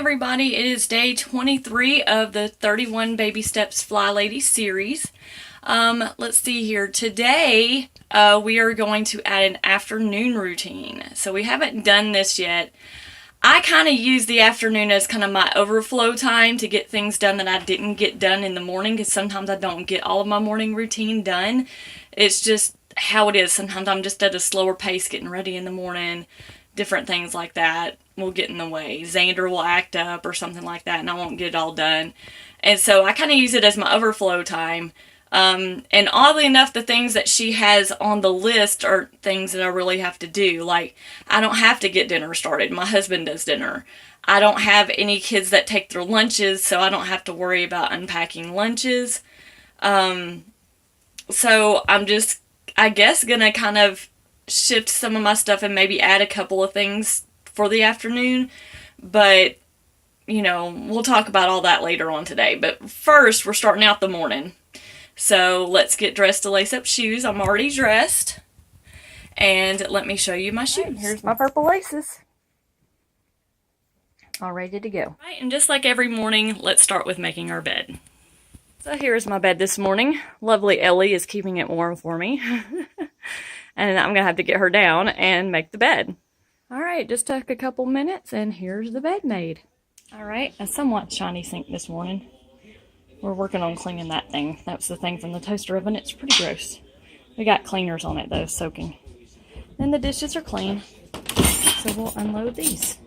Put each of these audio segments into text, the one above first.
everybody, it is day 23 of the 31 Baby Steps FlyLady series. Let's see here. Today we are going to add an afternoon routine. So we haven't done this yet. I kind of use the afternoon as kind of my overflow time to get things done that I didn't get done in the morning, because sometimes I don't get all of my morning routine done. It's just how it is. Sometimes I'm just at a slower pace getting ready in the morning. Different things like that will get in the way. Xander will act up or something like that, and I won't get it all done. And so I kind of use it as my overflow time. And oddly enough, the things that she has on the list are things that I really have to do. Like, I don't have to get dinner started. My husband does dinner. I don't have any kids that take their lunches, so I don't have to worry about unpacking lunches. So I'm just, I guess, gonna kind of shift some of my stuff and maybe add a couple of things for the afternoon. But, you know, we'll talk about all that later on today. But first, we're starting out the morning. So let's get dressed to lace up shoes. I'm already dressed. And let me show you my shoes. Right, here's my purple laces. All ready to go. Right, and just like every morning, let's start with making our bed. So here's my bed this morning. Lovely Ellie is keeping it warm for me. And I'm going to have to get her down and make the bed. All right, just took a couple minutes, and here's the bed made. All right, a somewhat shiny sink this morning. We're working on cleaning that thing. That's the thing from the toaster oven. It's pretty gross. We got cleaners on it, though, soaking. Then the dishes are clean, so we'll unload these.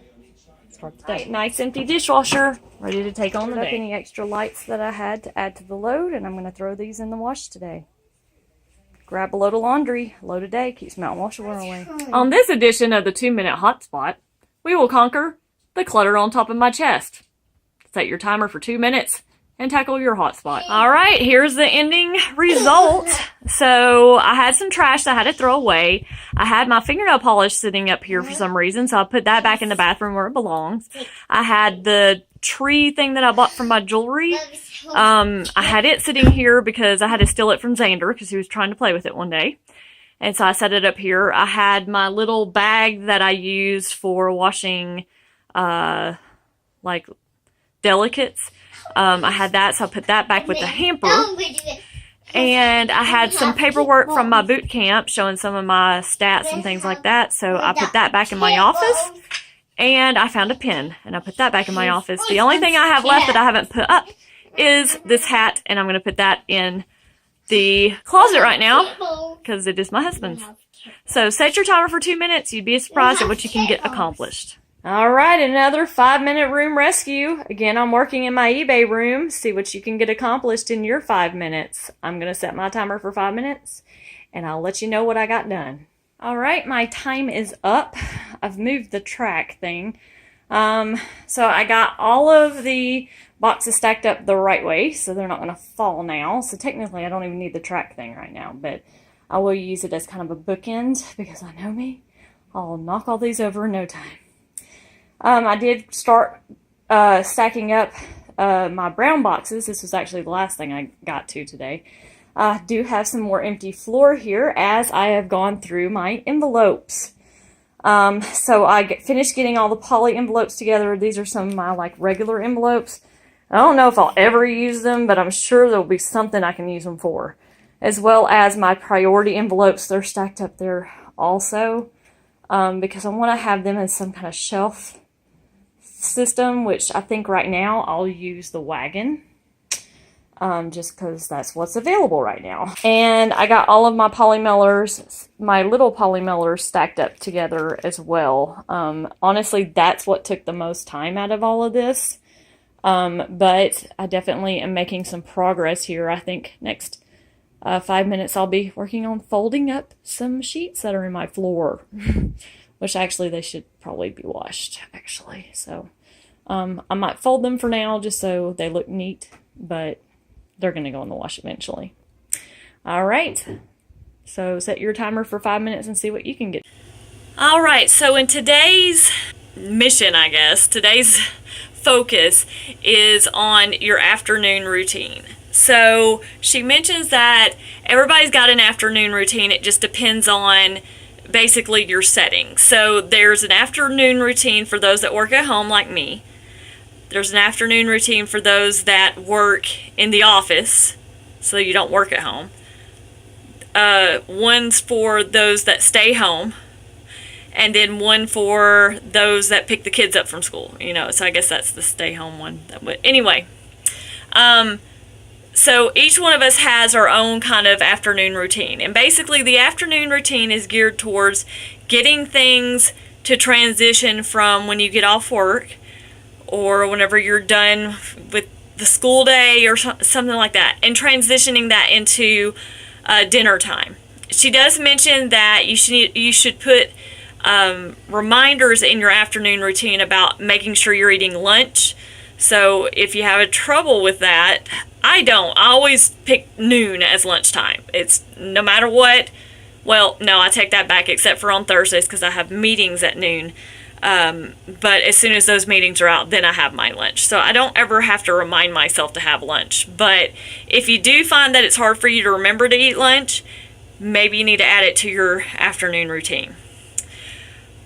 Start the day. Nice empty dishwasher, ready to take on the day. Any extra lights that I had to add to the load, and I'm going to throw these in the wash today. Grab a load of laundry. A load a day keeps mountain wash water away. On this edition of the 2-minute hotspot, we will conquer the clutter on top of my chest. Set your timer for 2 minutes and tackle your hotspot. All right, here's the ending result. So I had some trash that I had to throw away. I had my fingernail polish sitting up here for some reason, so I put that back in the bathroom where it belongs. I had the tree thing that I bought from my jewelry. I had it sitting here because I had to steal it from Xander because he was trying to play with it one day. And so I set it up here. I had my little bag that I use for washing, like, delicates. I had that, so I put that back with the hamper. And I had some paperwork from my boot camp showing some of my stats and things like that. So I put that back in my office. And I found a pen, and I put that back in my office. The only thing I have left that I haven't put up is this hat, and I'm going to put that in the closet right now because it is my husband's. So set your timer for 2 minutes. You'd be surprised at what you can get accomplished. All right, another 5-minute room rescue. Again, I'm working in my eBay room. See what you can get accomplished in your 5 minutes. I'm going to set my timer for 5 minutes, and I'll let you know what I got done. All right, my time is up. I've moved the track thing. So I got all of the boxes stacked up the right way, so they're not going to fall now. So technically, I don't even need the track thing right now, but I will use it as kind of a bookend because I know me. I'll knock all these over in no time. I did start stacking up my brown boxes. This was actually the last thing I got to today. I do have some more empty floor here as I have gone through my envelopes. So I finished getting all the poly envelopes together. These are some of my like regular envelopes. I don't know if I'll ever use them, but I'm sure there'll be something I can use them for. As well as my priority envelopes. They're stacked up there also because I want to have them in some kind of shelf system, which I think right now I'll use the wagon. Just because that's what's available right now. And I got all of my polymellers, my little polymellers stacked up together as well. Honestly, that's what took the most time out of all of this. But I definitely am making some progress here. I think next 5 minutes I'll be working on folding up some sheets that are in my floor. Which actually they should probably be washed, actually. So I might fold them for now just so they look neat. But they're going to go in the wash eventually. All right. So set your timer for 5 minutes and see what you can get. All right. So in today's mission, I guess, today's focus is on your afternoon routine. So she mentions that everybody's got an afternoon routine. It just depends on basically your setting. So there's an afternoon routine for those that work at home like me. There's an afternoon routine for those that work in the office, so you don't work at home. One's for those that stay home, and then one for those that pick the kids up from school. So I guess that's the stay home one. But anyway, so each one of us has our own kind of afternoon routine. And basically the afternoon routine is geared towards getting things to transition from when you get off work or whenever you're done with the school day or something like that, and transitioning that into dinner time. She does mention that you should put reminders in your afternoon routine about making sure you're eating lunch. So if you have a trouble with that, I don't. I always pick noon as lunchtime. It's no matter what. Well, no, I take that back, except for on Thursdays because I have meetings at noon. But as soon as those meetings are out, then I have my lunch. So I don't ever have to remind myself to have lunch. But if you do find that it's hard for you to remember to eat lunch, maybe you need to add it to your afternoon routine.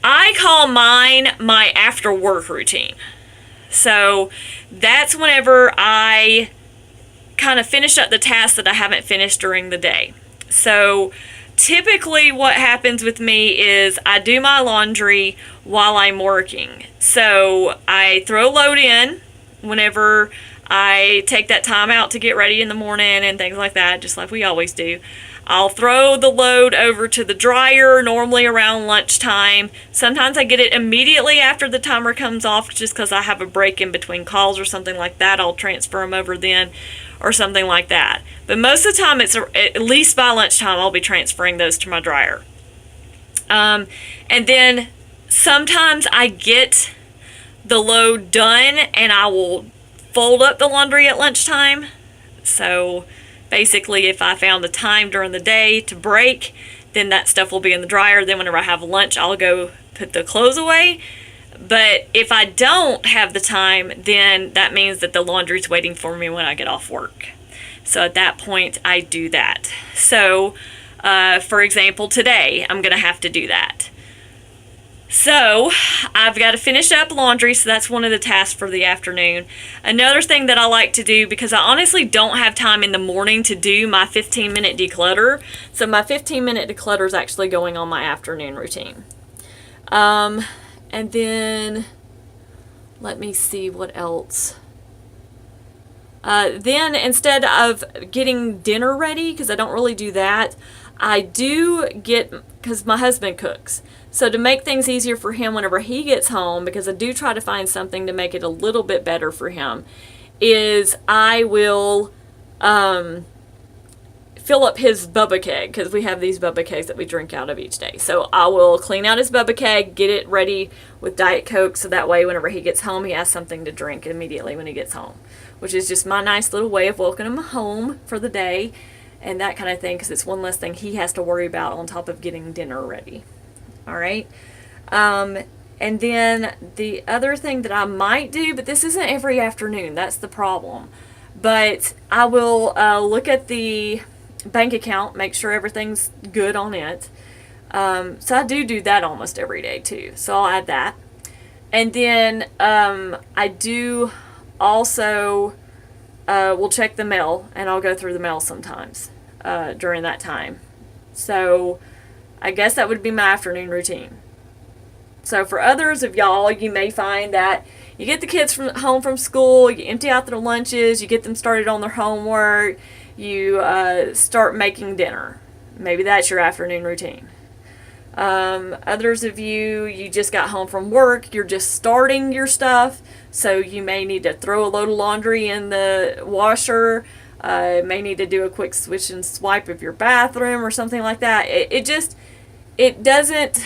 I call mine my after work routine. So that's whenever I kind of finish up the tasks that I haven't finished during the day. So typically what happens with me is I do my laundry while I'm working. So I throw a load in whenever I take that time out to get ready in the morning and things like that, just like we always do. I'll throw the load over to the dryer, normally around lunchtime. Sometimes I get it immediately after the timer comes off, just because I have a break in between calls or something like that. I'll transfer them over then or something like that. But most of the time, it's at least by lunchtime, I'll be transferring those to my dryer. And then sometimes I get the load done and I will fold up the laundry at lunchtime. So basically, if I found the time during the day to break, then that stuff will be in the dryer. Then whenever I have lunch, I'll go put the clothes away. But if I don't have the time, then that means that the laundry's waiting for me when I get off work. So at that point, I do that. So, for example, today, I'm going to have to do that. So I've got to finish up laundry, so that's one of the tasks for the afternoon. Another thing that I like to do, because I honestly don't have time in the morning to do my 15-minute declutter, so my 15-minute declutter is actually going on my afternoon routine. And then, let me see what else. Then instead of getting dinner ready, because I don't really do that, I do get, because my husband cooks. So to make things easier for him whenever he gets home, because I do try to find something to make it a little bit better for him, is I will fill up his Bubba keg, because we have these Bubba kegs that we drink out of each day. So I will clean out his Bubba keg, get it ready with Diet Coke, so that way whenever he gets home, he has something to drink immediately when he gets home, which is just my nice little way of welcoming him home for the day and that kind of thing, because it's one less thing he has to worry about on top of getting dinner ready. All right. And then the other thing that I might do, but this isn't every afternoon, that's the problem, but I will look at the bank account, make sure everything's good on it. So I do that almost every day too, so I'll add that. And then I do also will check the mail, and I'll go through the mail sometimes during that time. So I guess that would be my afternoon routine. So for others of y'all, you may find that you get the kids home from school, you empty out their lunches, you get them started on their homework, you start making dinner. Maybe that's your afternoon routine. Others of you just got home from work, you're just starting your stuff, so you may need to throw a load of laundry in the washer, may need to do a quick switch and swipe of your bathroom or something like that. It doesn't,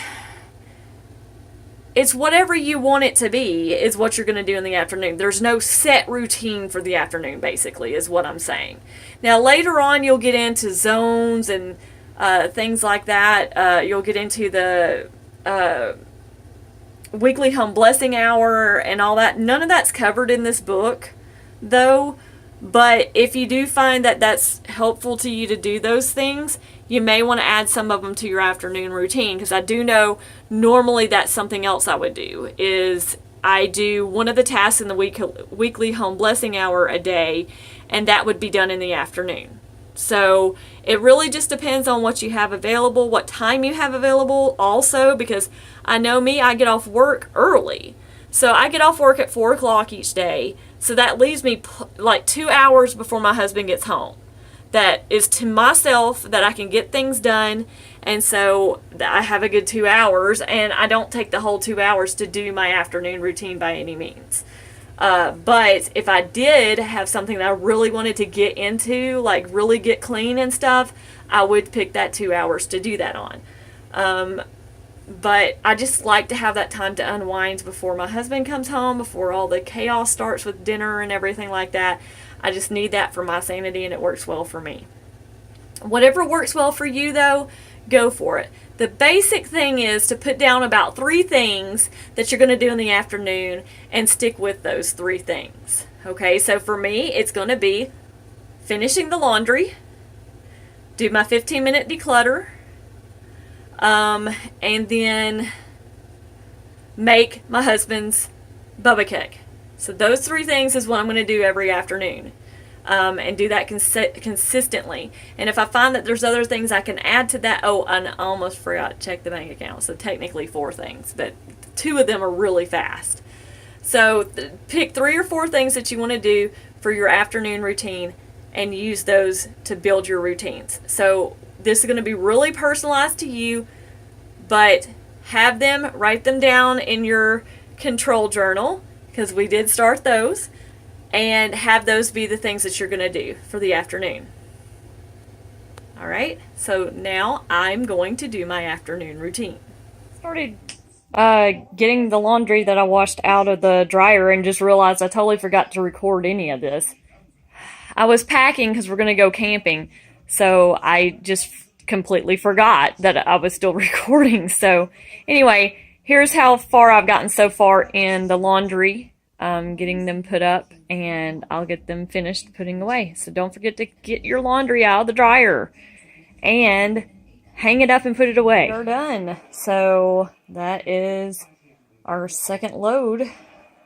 it's whatever you want it to be is what you're going to do in the afternoon. There's no set routine for the afternoon, basically, is what I'm saying. Now, later on, you'll get into zones and things like that. You'll get into the weekly home blessing hour and all that. None of that's covered in this book, though. But if you do find that that's helpful to you to do those things, you may want to add some of them to your afternoon routine, because I do know normally that's something else I would do, is I do one of the tasks in the weekly home blessing hour a day, and that would be done in the afternoon. So it really just depends on what you have available, what time you have available also, because I know me, I get off work early. So I get off work at 4 o'clock each day. So that leaves me like 2 hours before my husband gets home. That is to myself, that I can get things done. And so I have a good 2 hours, and I don't take the whole 2 hours to do my afternoon routine by any means. But if I did have something that I really wanted to get into, like really get clean and stuff, I would pick that 2 hours to do that on. But I just like to have that time to unwind before my husband comes home, before all the chaos starts with dinner and everything like that. I just need that for my sanity, and it works well for me. Whatever works well for you, though, go for it. The basic thing is to put down about 3 things that you're going to do in the afternoon and stick with those 3 things. Okay, so for me, it's going to be finishing the laundry, do my 15-minute declutter, and then make my husband's boba cake. So those 3 things is what I'm going to do every afternoon. And do that consistently. And if I find that there's other things I can add to that, and I almost forgot to check the bank account. So technically 4 things, but 2 of them are really fast. So pick 3 or 4 things that you want to do for your afternoon routine and use those to build your routines. So this is going to be really personalized to you, but write them down in your control journal, because we did start those, and have those be the things that you're going to do for the afternoon. All right, so now I'm going to do my afternoon routine. Started getting the laundry that I washed out of the dryer and just realized I totally forgot to record any of this. I was packing because we're going to go camping, so I just completely forgot that I was still recording. So anyway, here's how far I've gotten so far in the laundry. Getting them put up, and I'll get them finished putting away. So don't forget to get your laundry out of the dryer and hang it up and put it away. We're done. So that is our second load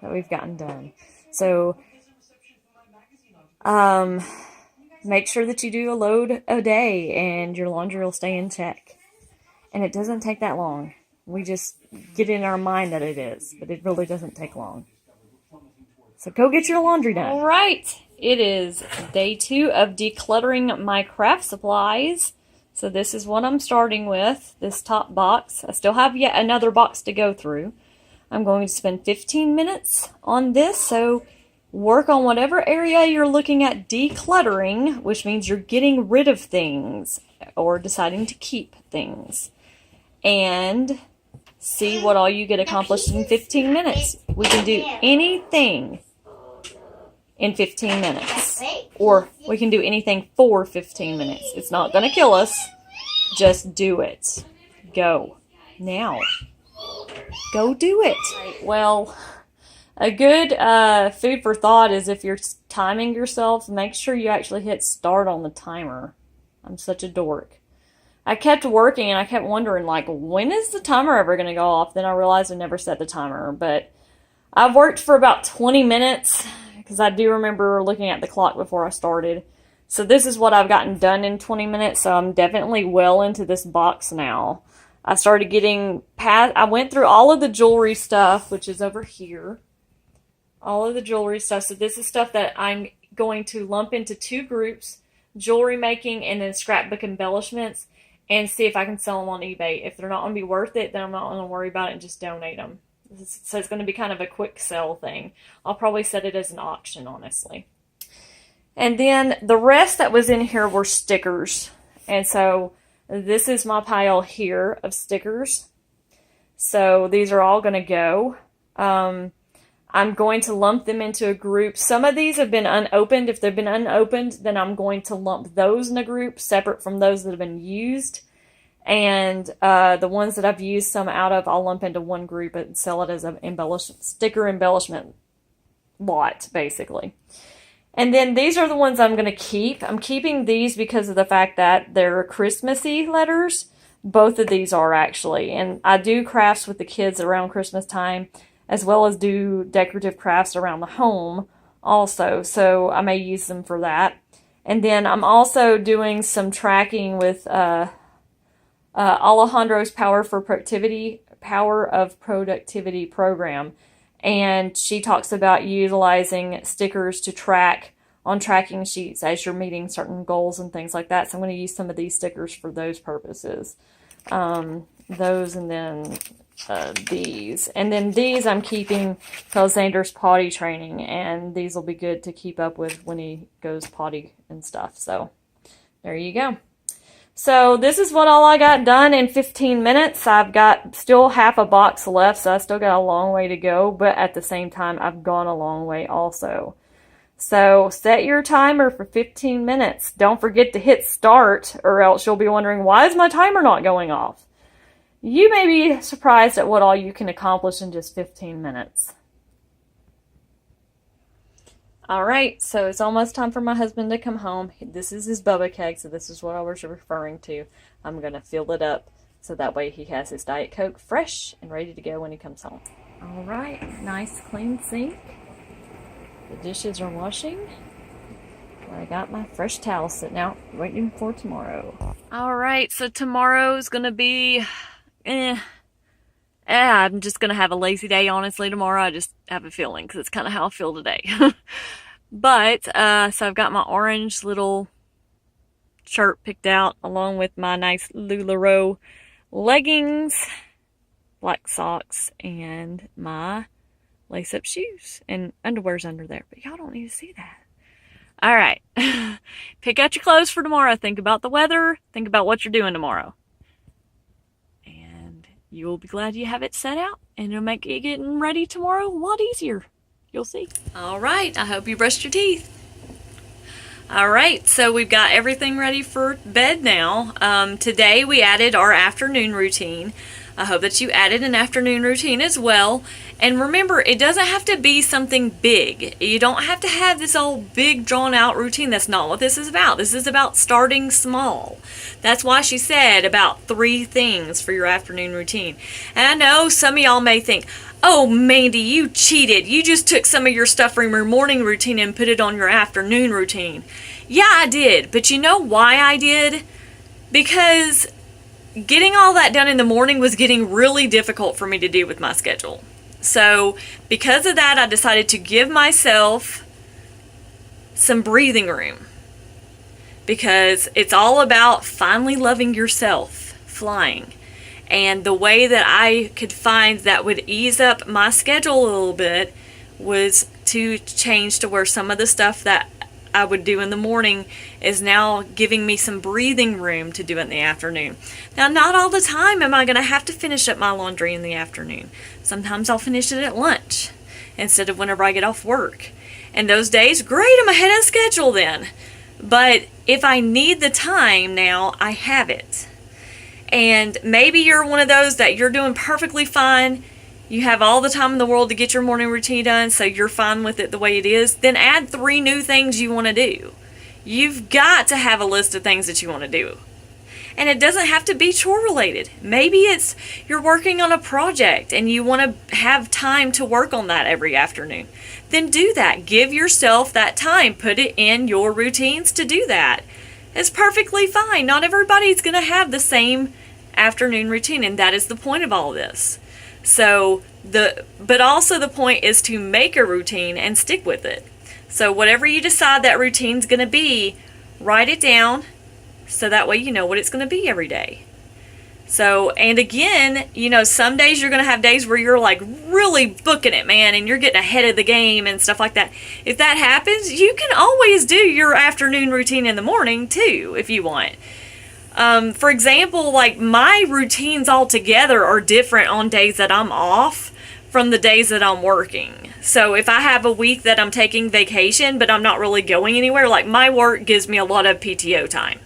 that we've gotten done. So make sure that you do a load a day and your laundry will stay in check. And it doesn't take that long. We just get in our mind that it is, but it really doesn't take long. So go get your laundry done. All right. It is day 2 of decluttering my craft supplies. So this is what I'm starting with, this top box. I still have yet another box to go through. I'm going to spend 15 minutes on this. So work on whatever area you're looking at decluttering, which means you're getting rid of things or deciding to keep things. And see what all you get accomplished in 15 minutes. We can do anything in 15 minutes. Or we can do anything for 15 minutes. It's not going to kill us. Just do it. Go. Now. Go do it. Right, well, a good food for thought is if you're timing yourself, make sure you actually hit start on the timer. I'm such a dork. I kept working and I kept wondering, like, when is the timer ever going to go off? Then I realized I never set the timer. But I've worked for about 20 minutes because I do remember looking at the clock before I started. So this is what I've gotten done in 20 minutes. So I'm definitely well into this box now. I started getting past, I went through all of the jewelry stuff, which is over here. All of the jewelry stuff. So this is stuff that I'm going to lump into 2 groups, jewelry making and then scrapbook embellishments, and see if I can sell them on eBay. If they're not going to be worth it, then I'm not going to worry about it and just donate them. So it's going to be kind of a quick sell thing. I'll probably set it as an auction, honestly. And then the rest that was in here were stickers. And so this is my pile here of stickers. So these are all going to go. I'm going to lump them into a group. Some of these have been unopened. If they've been unopened, then I'm going to lump those in a group separate from those that have been used. And the ones that I've used some out of, I'll lump into one group and sell it as an sticker embellishment lot, basically. And then these are the ones I'm going to keep. I'm keeping these because of the fact that they're Christmassy letters. Both of these are actually. And I do crafts with the kids around Christmas time. as well as do decorative crafts around the home also. So I may use them for that. And then I'm also doing some tracking with Alejandro's Power of Productivity program. And she talks about utilizing stickers to track on tracking sheets as you're meeting certain goals and things like that. So I'm going to use some of these stickers for those purposes. Those and then these. And then these I'm keeping because Xander's potty training, and these will be good to keep up with when he goes potty and stuff. So there you go. So this is what all I got done in 15 minutes. I've got still half a box left, so I still got a long way to go, but at the same time, I've gone a long way also. So set your timer for 15 minutes. Don't forget to hit start, or else you'll be wondering, why is my timer not going off? You may be surprised at what all you can accomplish in just 15 minutes. Alright, so it's almost time for my husband to come home. This is his Bubba keg, so this is what I was referring to. I'm going to fill it up so that way he has his Diet Coke fresh and ready to go when he comes home. Alright, nice clean sink. The dishes are washing. I got my fresh towel sitting out waiting for tomorrow. Alright, so tomorrow's going to be... I'm just going to have a lazy day, honestly, tomorrow. I just have a feeling, because it's kind of how I feel today. But, so I've got my orange little shirt picked out, along with my nice LuLaRoe leggings, black socks, and my lace-up shoes. And underwear's under there, but y'all don't need to see that. Alright, pick out your clothes for tomorrow. Think about the weather. Think about what you're doing tomorrow. You will be glad you have it set out, and it'll make you getting ready tomorrow a lot easier. You'll see. All right, I hope you brushed your teeth. All right, so we've got everything ready for bed now. Today we added our afternoon routine. I hope that you added an afternoon routine as well. And remember, it doesn't have to be something big. You don't have to have this old big drawn out routine. That's not what this is about. This is about starting small. That's why she said about 3 things for your afternoon routine. And I know some of y'all may think, oh, Mandy, you cheated. You just took some of your stuff from your morning routine and put it on your afternoon routine. Yeah, I did. But you know why I did? Because getting all that done in the morning was getting really difficult for me to do with my schedule. So because of that, I decided to give myself some breathing room, because it's all about finally loving yourself, flying. And the way that I could find that would ease up my schedule a little bit was to change to where some of the stuff that I would do in the morning is now giving me some breathing room to do it in the afternoon. Now, not all the time am I going to have to finish up my laundry in the afternoon. Sometimes I'll finish it at lunch instead of whenever I get off work. And those days, great, I'm ahead of schedule then. But if I need the time now, I have it. And maybe you're one of those that you're doing perfectly fine. You have all the time in the world to get your morning routine done, so you're fine with it the way it is. Then add 3 new things you want to do. You've got to have a list of things that you want to do. And it doesn't have to be chore related. Maybe it's you're working on a project and you want to have time to work on that every afternoon. Then do that. Give yourself that time. Put it in your routines to do that. It's perfectly fine. Not everybody's going to have the same afternoon routine, and that is the point of all this. So but also the point is to make a routine and stick with it. So whatever you decide that routine's going to be, write it down so that way you know what it's going to be every day. So, and again, you know, some days you're going to have days where you're like really booking it, man, and you're getting ahead of the game and stuff like that. If that happens, you can always do your afternoon routine in the morning too, if you want. For example, like my routines altogether are different on days that I'm off from the days that I'm working. So if I have a week that I'm taking vacation, but I'm not really going anywhere, like my work gives me a lot of PTO time.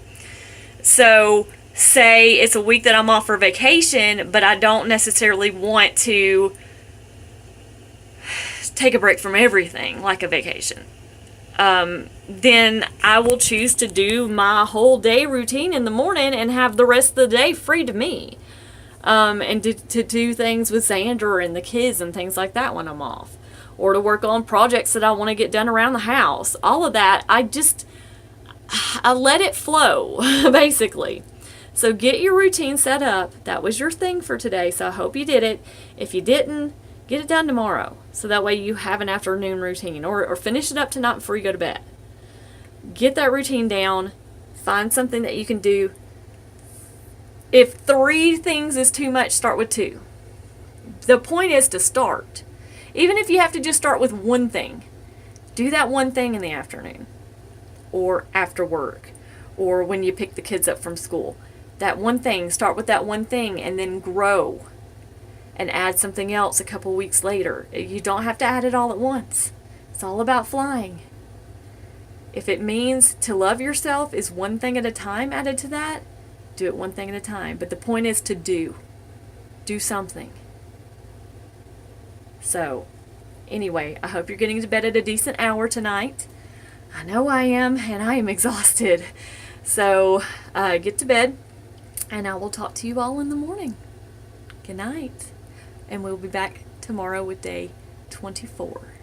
So say it's a week that I'm off for vacation, but I don't necessarily want to take a break from everything like a vacation. Then I will choose to do my whole day routine in the morning and have the rest of the day free to me. and to do things with Xander and the kids and things like that when I'm off, or to work on projects that I want to get done around the house. All of that, I let it flow, basically. So get your routine set up. That was your thing for today, so I hope you did it. If you didn't, get it done tomorrow, so that way you have an afternoon routine, or finish it up tonight before you go to bed. Get that routine down. Find something that you can do. If 3 things is too much, start with 2. The point is to start. Even if you have to just start with one thing, do that one thing in the afternoon, or after work, or when you pick the kids up from school. That one thing, start with that one thing, and then grow and add something else a couple weeks later. You don't have to add it all at once. It's all about flying. If it means to love yourself is one thing at a time added to that, do it one thing at a time. But the point is to do something. So, anyway, I hope you're getting to bed at a decent hour tonight. I know I am, and I am exhausted. So, get to bed, and I will talk to you all in the morning. Good night. And we'll be back tomorrow with day 24.